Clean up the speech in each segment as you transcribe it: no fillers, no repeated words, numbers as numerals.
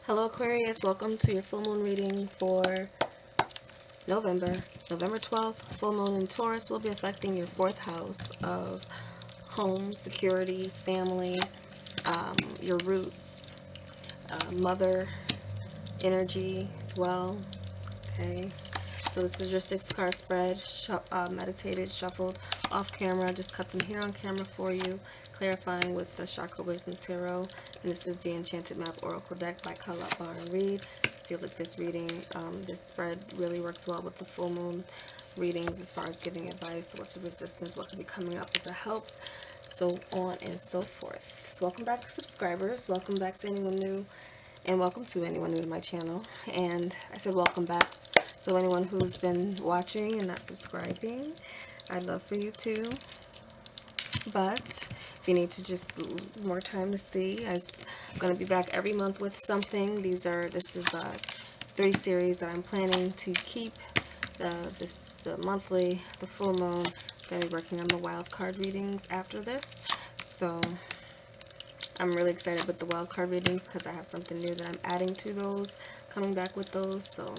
Hello Aquarius, welcome to your full moon reading for November 12th. Full moon in Taurus will be affecting your fourth house of home, security, family, your roots, mother energy as well. Okay, so this is your 6-card spread, meditated, shuffled off camera. Just cut them here on camera for you, clarifying with the Chakra Wisdom Tarot. And this is the Enchanted Map Oracle deck by Carla Bar and Reed. I feel like this reading, this spread really works well with the full moon readings as far as giving advice, what's the resistance, what could be coming up as a help, so on and so forth. So welcome back, subscribers. Welcome back to anyone new, and welcome to anyone new to my channel. And I said welcome back. So anyone who's been watching and not subscribing, I'd love for you to. But if you need to just more time to see, I'm going to be back every month with something. This is 3 series that I'm planning to keep. The monthly, the full moon. I'm going to be working on the wild card readings after this. So I'm really excited with the wild card readings because I have something new that I'm adding to those, coming back with those. So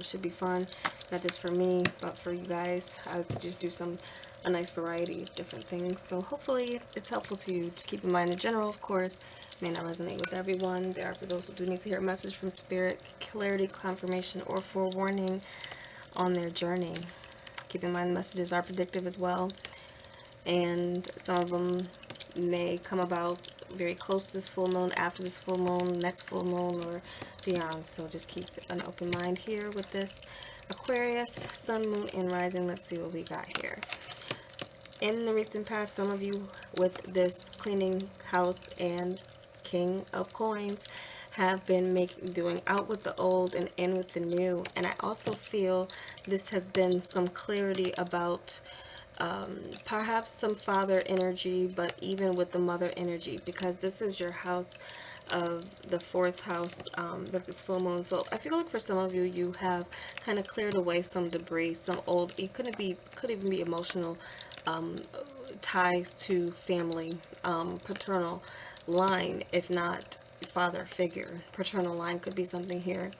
should be fun, not just for me, but for you guys. I like to just do a nice variety of different things. So hopefully it's helpful to you. Just keep in mind in general, of course, may not resonate with everyone. There are for those who do need to hear a message from spirit, clarity, confirmation, or forewarning on their journey. Keep in mind the messages are predictive as well, and some of them may come about very close to this full moon, after this full moon, next full moon, or beyond. So just keep an open mind here with this Aquarius, Sun, Moon, and Rising. Let's see what we got here. In the recent past, some of you with this cleaning house and King of Coins have been doing out with the old and in with the new. And I also feel this has been some clarity about perhaps some father energy, but even with the mother energy, because this is your house of the 4th house that this full moon. So I feel like for some of you, you have kind of cleared away some debris, some old, it could even be emotional ties to family, paternal line, if not father figure. Paternal line could be something here,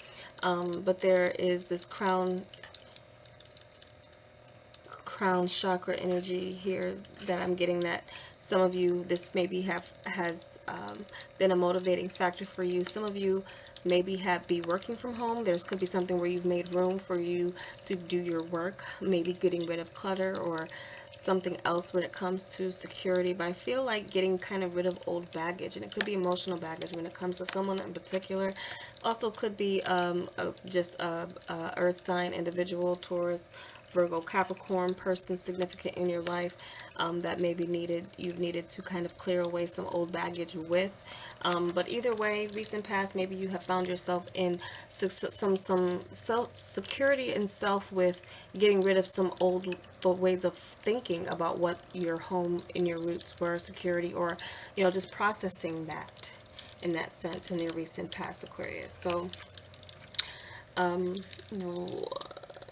but there is this crown chakra energy here that I'm getting, that some of you, this maybe has been a motivating factor for you. Some of you maybe be working from home. Could be something where you've made room for you to do your work, maybe getting rid of clutter or something else when it comes to security. But I feel like getting kind of rid of old baggage, and it could be emotional baggage when it comes to someone in particular. Also could be just a earth sign individual, Taurus, Virgo, Capricorn person significant in your life that maybe you've needed to kind of clear away some old baggage with. But either way, recent past, maybe you have found yourself in some security and self with getting rid of some old ways of thinking about what your home and your roots were, security, or just processing that in that sense in your recent past, Aquarius. So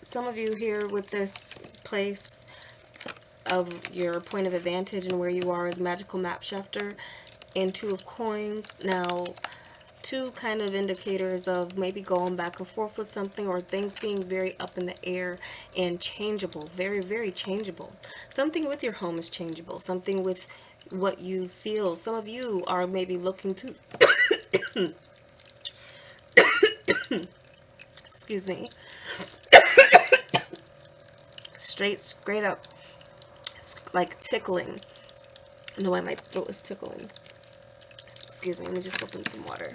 some of you here with this place of your point of advantage and where you are as magical map shifter and 2 of coins. Now, 2 kind of indicators of maybe going back and forth with something, or things being very up in the air and changeable, very, very changeable. Something with your home is changeable. Something with what you feel. Some of you are maybe looking to excuse me, straight up, like tickling. I know why my throat is tickling. Excuse me, let me just open some water.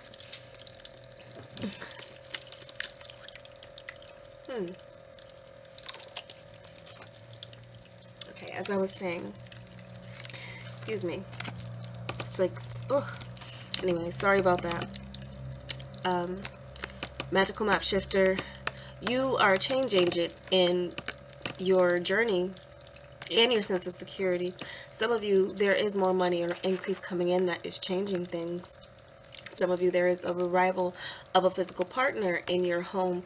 Okay, as I was saying, excuse me. It's like, ugh. Anyway, sorry about that. Magical map shifter, you are a change agent in your journey and your sense of security. Some of you, there is more money or increase coming in that is changing things. Some of you, there is a arrival of a physical partner in your home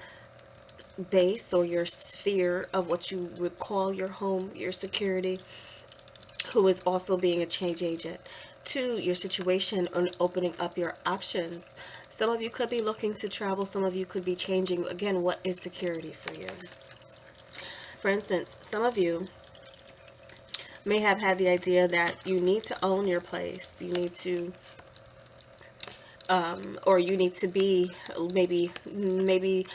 base or your sphere of what you would call your home, your security, who is also being a change agent. to your situation and opening up your options. Some of you could be looking to travel. Some of you could be changing. Again, what is security for you? For instance, some of you may have had the idea that you need to own your place. You need to, or you need to be, maybe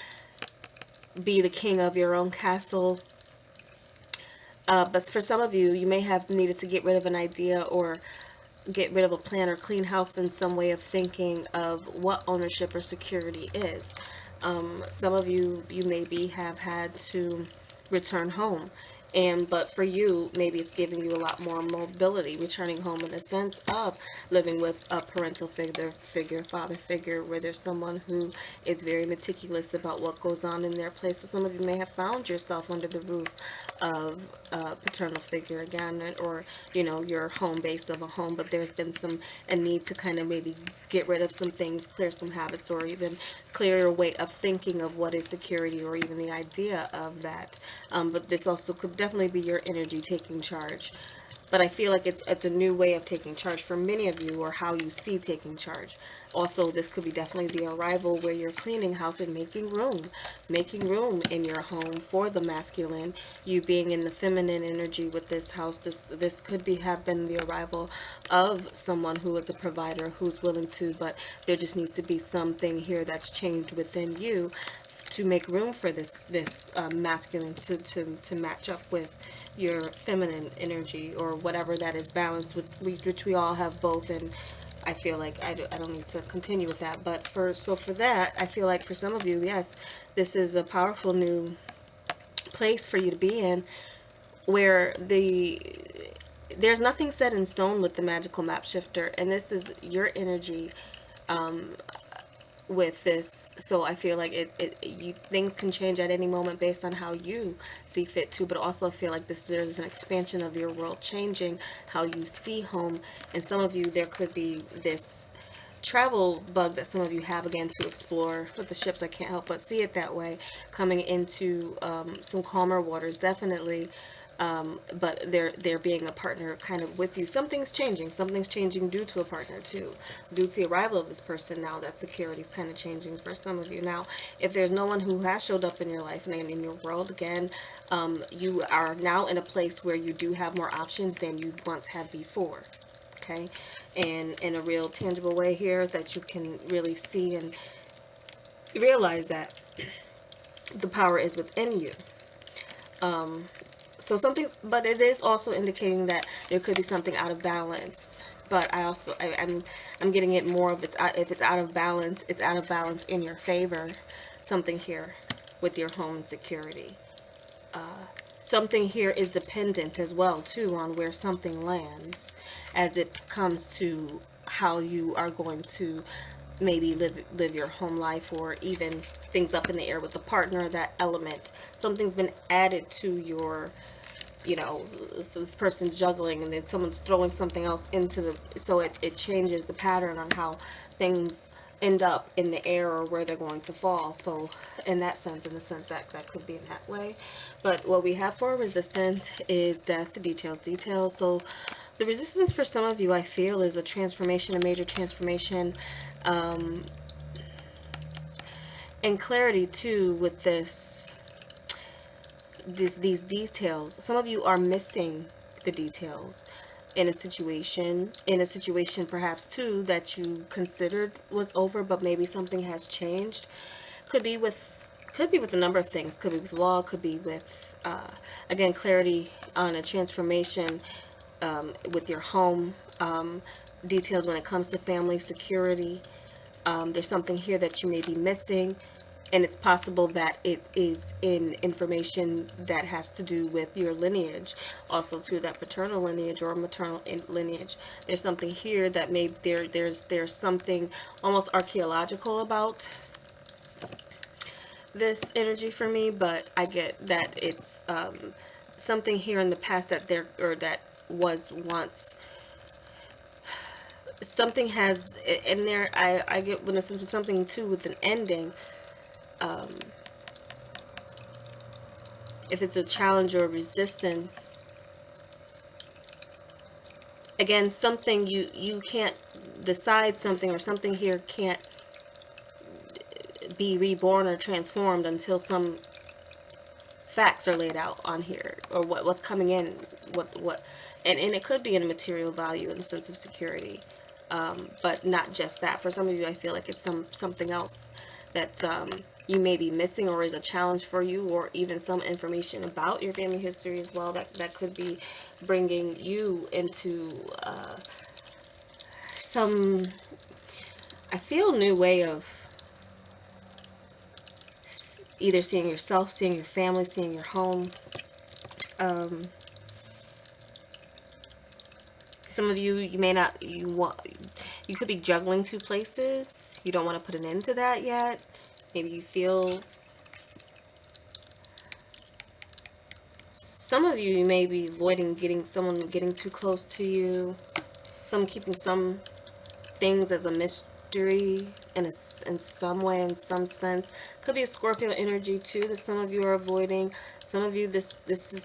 be the king of your own castle. But for some of you, you may have needed to get rid of an idea or get rid of a plan or clean house in some way of thinking of what ownership or security is. Some of you, maybe have had to return home. But for you, maybe it's giving you a lot more mobility, returning home in the sense of living with a parental father figure, where there's someone who is very meticulous about what goes on in their place. So some of you may have found yourself under the roof of a paternal figure again, or, your home base of a home, but there's been a need to kind of maybe get rid of some things, clear some habits, or even clear your way of thinking of what is security, or even the idea of that. But this also could definitely be your energy taking charge. But I feel like it's a new way of taking charge for many of you, or how you see taking charge. Also, this could be definitely the arrival where you're cleaning house and making room in your home for the masculine. You being in the feminine energy with this house. This could have been the arrival of someone who is a provider, who's willing to, but there just needs to be something here that's changed within you to make room for this masculine to match up with your feminine energy, or whatever that is balanced with, which we all have both. And I feel like I don't need to continue with that, but for that, I feel like for some of you, yes, this is a powerful new place for you to be in, where there's nothing set in stone with the magical map shifter, and this is your energy with this. So I feel like things can change at any moment based on how you see fit to, but also I feel like there's an expansion of your world, changing how you see home. And some of you, there could be this travel bug that some of you have, again, to explore with the ships. I can't help but see it that way, coming into some calmer waters, definitely. But there being a partner kind of with you. Something's changing due to a partner too, due to the arrival of this person. Now that security is kind of changing for some of you. Now, if there's no one who has showed up in your life and in your world, again, you are now in a place where you do have more options than you once had before. Okay, and in a real tangible way here, that you can really see and realize that the power is within you. So but it is also indicating that there could be something out of balance. But I'm getting it more of if it's out of balance, it's out of balance in your favor. Something here with your home security. Something here is dependent as well too on where something lands, as it comes to how you are going to maybe live your home life, or even things up in the air with the partner. That element, something's been added to your, so this person juggling, and then someone's throwing something else so it changes the pattern on how things end up in the air, or where they're going to fall. So in that sense, in the sense that could be in that way. But what we have for resistance is death, details. So the resistance for some of you, I feel, is a transformation, a major transformation, and clarity too with these details. Some of you are missing the details in a situation perhaps too that you considered was over, but maybe something has changed. Could be with a number of things. Could be with law, could be with again, clarity on a transformation with your home, details when it comes to family security. There's something here that you may be missing, and it's possible that it is in information that has to do with your lineage, also to that paternal lineage or maternal lineage. There's something here that there's something almost archaeological about this energy for me, but I get that it's something here in the past that was once. Something has in there. I get when it's something too with an ending. If it's a challenge or resistance, again, something you can't decide something, or something here can't be reborn or transformed until some facts are laid out on here, or what's coming in, what and it could be in a material value in the sense of security, but not just that. For some of you, I feel like it's something else that you may be missing, or is a challenge for you, or even some information about your family history as well that could be bringing you into some, I feel, new way of either seeing yourself, seeing your family, seeing your home. Some of you, you may not, you could be juggling two places. You don't want to put an end to that yet. Maybe you feel, some of you may be avoiding someone getting too close to you. Some keeping some things as a mystery in some way, in some sense. Could be a Scorpio energy too that some of you are avoiding. Some of you, this is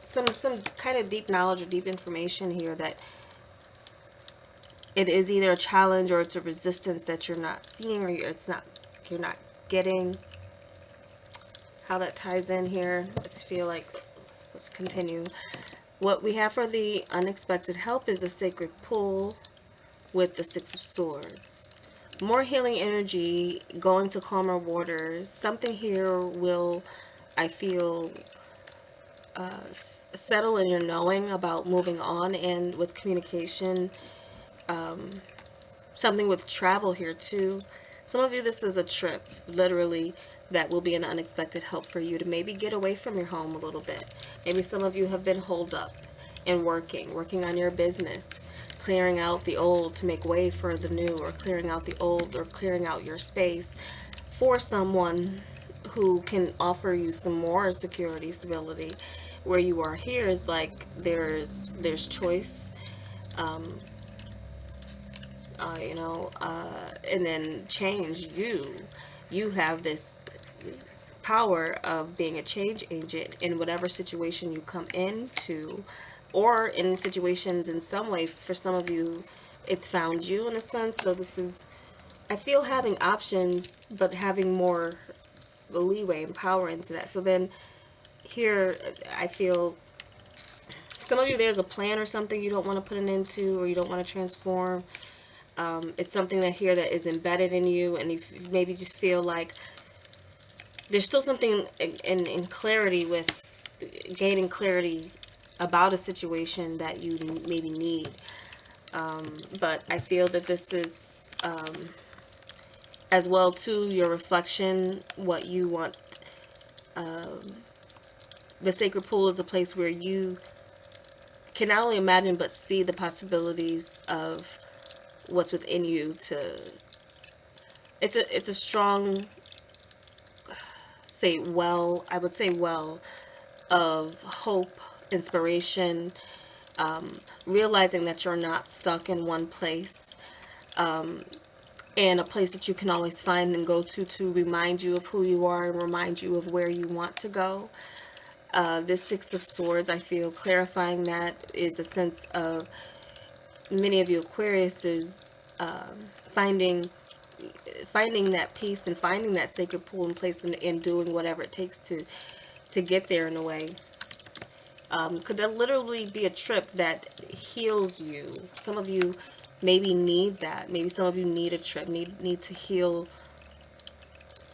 some kind of deep knowledge or deep information here that it is either a challenge or it's a resistance that you're not seeing, or you're not getting. How that ties in here, let's feel like, let's continue. What we have for the unexpected help is a sacred pull with the Six of Swords. More healing energy, going to calmer waters. Something here will, I feel, settle in your knowing about moving on, and with communication. Something with travel here too. Some of you, this is a trip, literally, that will be an unexpected help for you to maybe get away from your home a little bit. Maybe some of you have been holed up and working on your business, clearing out the old to make way for the new, or clearing out the old, or clearing out your space for someone who can offer you some more security, stability. Where you are here is like there's choice, and then change. You have this power of being a change agent in whatever situation you come into, or in situations, in some ways, for some of you, it's found you in a sense. So this is, I feel, having options, but having more leeway and power into that. So then here, I feel some of you, there's a plan or something you don't want to put an end to, or you don't want to transform. It's something that here that is embedded in you, and you maybe just feel like there's still something in clarity, with gaining clarity about a situation that you maybe need. But I feel that this is, as well too, your reflection, what you want. The sacred pool is a place where you can not only imagine but see the possibilities of what's within you. To it's a strong, I would say well, of hope, inspiration, realizing that you're not stuck in one place, and a place that you can always find and go to remind you of who you are and remind you of where you want to go. This Six of Swords, I feel, clarifying that is a sense of, many of you Aquarius is finding that peace and finding that sacred pool in place, and doing whatever it takes to get there in a way. Could that literally be a trip that heals you? Some of you maybe need that. Maybe some of you need a trip, need to heal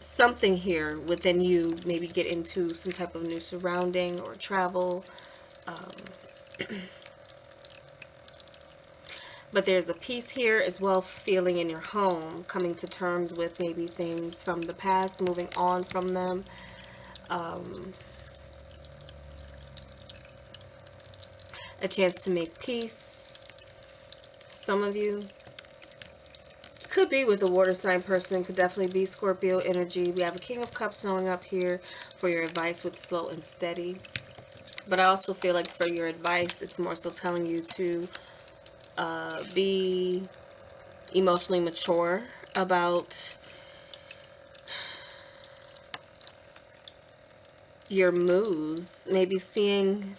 something here within you. Maybe get into some type of new surrounding or travel. But there's a peace here as well, feeling in your home, coming to terms with maybe things from the past, moving on from them. A chance to make peace. Some of you could be with a water sign person, could definitely be Scorpio energy. We have a King of Cups showing up here for your advice with slow and steady. But I also feel like for your advice, it's more so telling you to be emotionally mature about your moves, maybe seeing,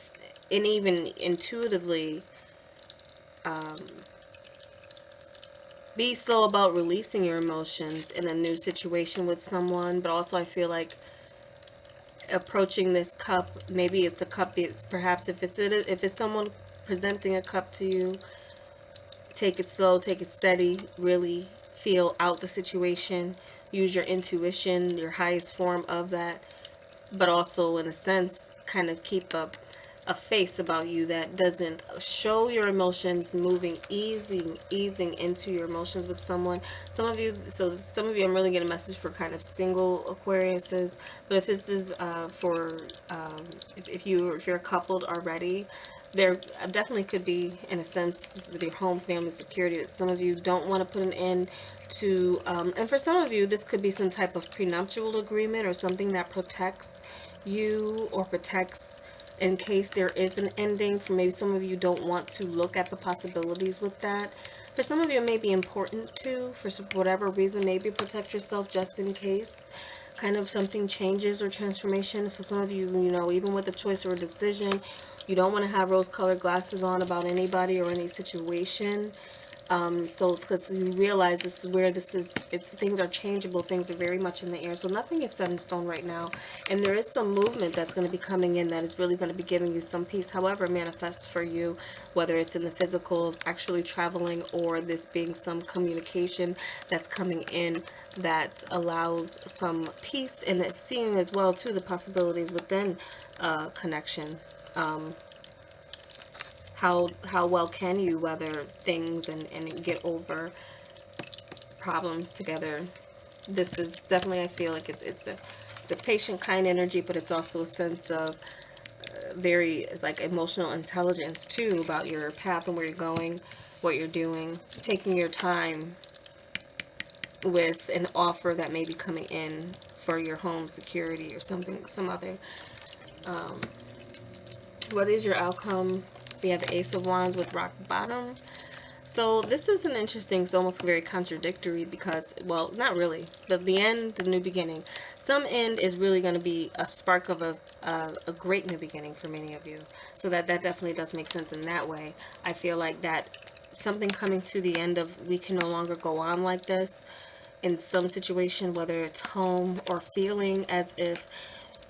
and even intuitively be slow about releasing your emotions in a new situation with someone, but also I feel like approaching this cup, maybe it's a cup, it's perhaps if it's someone presenting a cup to you, take it slow, take it steady, really feel out the situation, use your intuition, your highest form of that, but also in a sense kind of keep up a face about you that doesn't show your emotions, moving easing into your emotions with someone. Some of you, I'm really getting a message for kind of single Aquariuses, but if this is for if you're coupled already, there definitely could be, in a sense, with your home, family, security, that some of you don't want to put an end to, and for some of you, this could be some type of prenuptial agreement or something that protects you or protects in case there is an ending. For maybe some of you don't want to look at the possibilities with that. For some of you, it may be important to, for whatever reason, maybe protect yourself just in case kind of something changes or transformations. For some of you, you know, even with a choice or a decision, you don't want to have rose-colored glasses on about anybody or any situation. So because you realize this is where things are changeable, things are very much in the air, so nothing is set in stone right now, and there is some movement that's going to be coming in that is really going to be giving you some peace, however it manifests for you, whether it's in the physical, actually traveling, or this being some communication that's coming in that allows some peace, and it's seeing as well too the possibilities within connection. How well can you weather things and get over problems together? This is definitely, I feel like it's a patient kind energy, but it's also a sense of very like emotional intelligence too about your path and where you're going, what you're doing, taking your time with an offer that may be coming in for your home security or something, some other. What is your outcome? We have the Ace of Wands with rock bottom. So this is an interesting, it's almost very contradictory because, well, not really. The end, the new beginning. Some end is really going to be a spark of a great new beginning for many of you. So that definitely does make sense in that way. I feel like that something coming to the end of we can no longer go on like this in some situation, whether it's home or feeling as if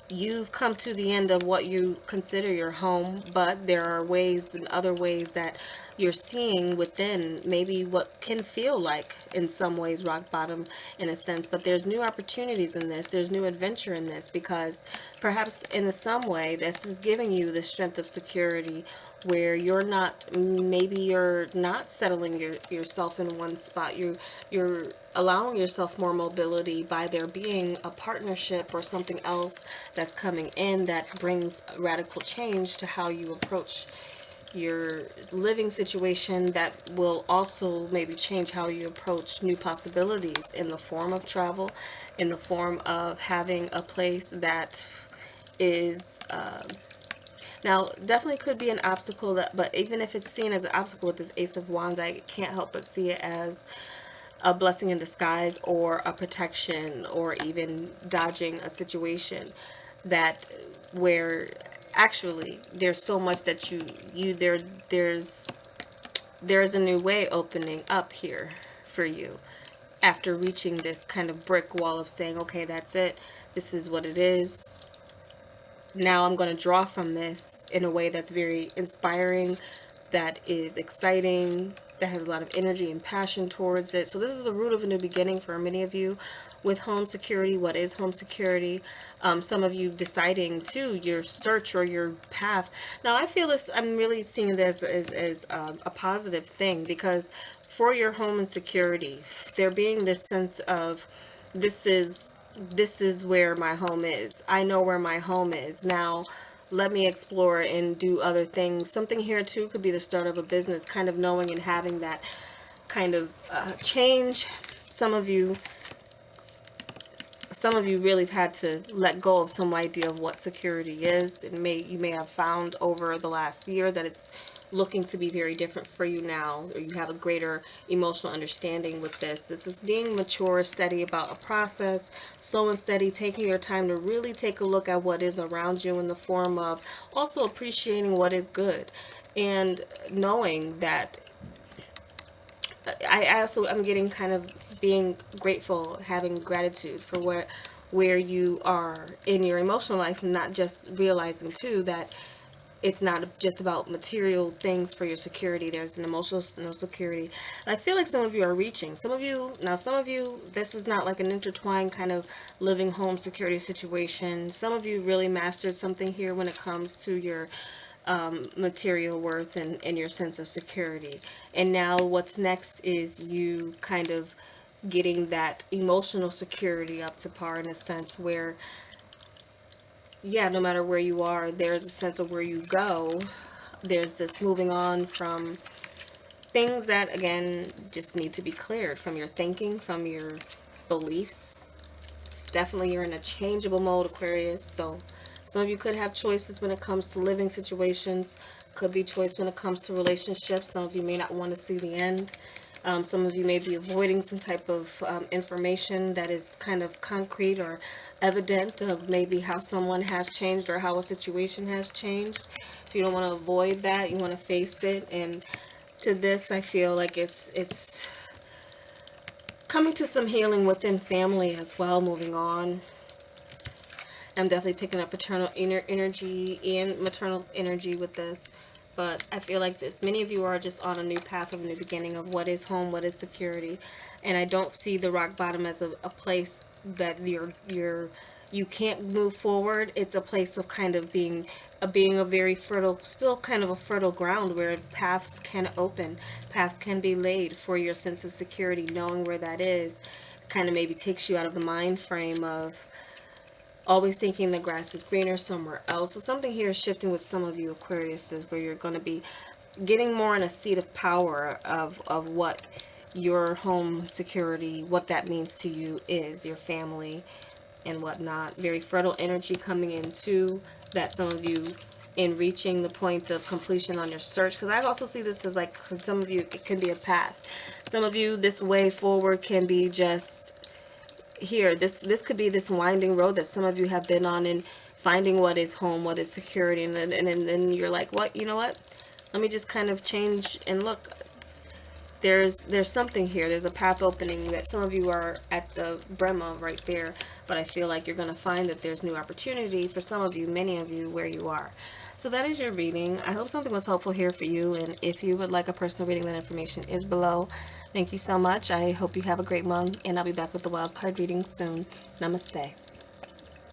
you've come to the end of what you consider your home, but there are ways and other ways that you're seeing within maybe what can feel like in some ways rock bottom in a sense, but there's new opportunities in this, there's new adventure in this, because perhaps in some way this is giving you the strength of security where maybe you're not settling yourself in one spot, you're allowing yourself more mobility by there being a partnership or something else that's coming in that brings radical change to how you approach your living situation, that will also maybe change how you approach new possibilities in the form of travel, in the form of having a place that is now definitely could be an obstacle, but even if it's seen as an obstacle with this Ace of Wands, I can't help but see it as a blessing in disguise or a protection or even dodging a situation that where actually there's so much that there's a new way opening up here for you after reaching this kind of brick wall of saying, okay, that's it, this is what it is, now I'm going to draw from this in a way that's very inspiring, that is exciting, that has a lot of energy and passion towards it. So this is the root of a new beginning for many of you with home security. What is home security? Some of you deciding too your search or your path. Now I feel this, I'm really seeing this as a positive thing, because for your home and security, there being this sense of this is where my home is. I know where my home is. Now, let me explore and do other things. Something here too could be the start of a business, kind of knowing and having that kind of change. Some of you really have had to let go of some idea of what security is. You may have found over the last year that it's looking to be very different for you now, or you have a greater emotional understanding with this. This is being mature, steady about a process, slow and steady, taking your time to really take a look at what is around you in the form of also appreciating what is good and knowing that I'm getting kind of being grateful, having gratitude for where you are in your emotional life, not just realizing too that it's not just about material things for your security. There's an emotional security. I feel like some of you are reaching. Some of you, this is not like an intertwined kind of living home security situation. Some of you really mastered something here when it comes to your material worth and your sense of security. And now what's next is you kind of getting that emotional security up to par, in a sense where, yeah, no matter where you are, there's a sense of where you go. There's this moving on from things that, again, just need to be cleared from your thinking, from your beliefs. Definitely you're in a changeable mode, Aquarius. So some of you could have choices when it comes to living situations. Could be choice when it comes to relationships. Some of you may not want to see the end. Some of you may be avoiding some type of information that is kind of concrete or evident of maybe how someone has changed or how a situation has changed. So you don't want to avoid that. You want to face it. And to this, I feel like it's coming to some healing within family as well, moving on. I'm definitely picking up paternal energy and maternal energy with this. But I feel like many of you are just on a new path of a new beginning of what is home, what is security. And I don't see the rock bottom as a place that you can't move forward. It's a place of kind of being a very fertile, still kind of a fertile ground where paths can open, paths can be laid for your sense of security. Knowing where that is kind of maybe takes you out of the mind frame of always thinking the grass is greener somewhere else. So something here is shifting with some of you Aquariuses, where you're going to be getting more in a seat of power of what your home security, what that means to you is, your family and whatnot. Very fertile energy coming in too, that some of you in reaching the point of completion on your search, because I also see this as like, for some of you it can be a path. Some of you, this way forward can be just here, this could be this winding road that some of you have been on in finding what is home, what is security, and then you're like, what, you know what, let me just kind of change and look. There's something here. There's a path opening that some of you are at the brim of right there, but I feel like you're going to find that there's new opportunity for some of you, many of you, where you are. So that is your reading. I hope something was helpful here for you, and if you would like a personal reading, that information is below. Thank you so much. I hope you have a great month, and I'll be back with the wild card reading soon. Namaste.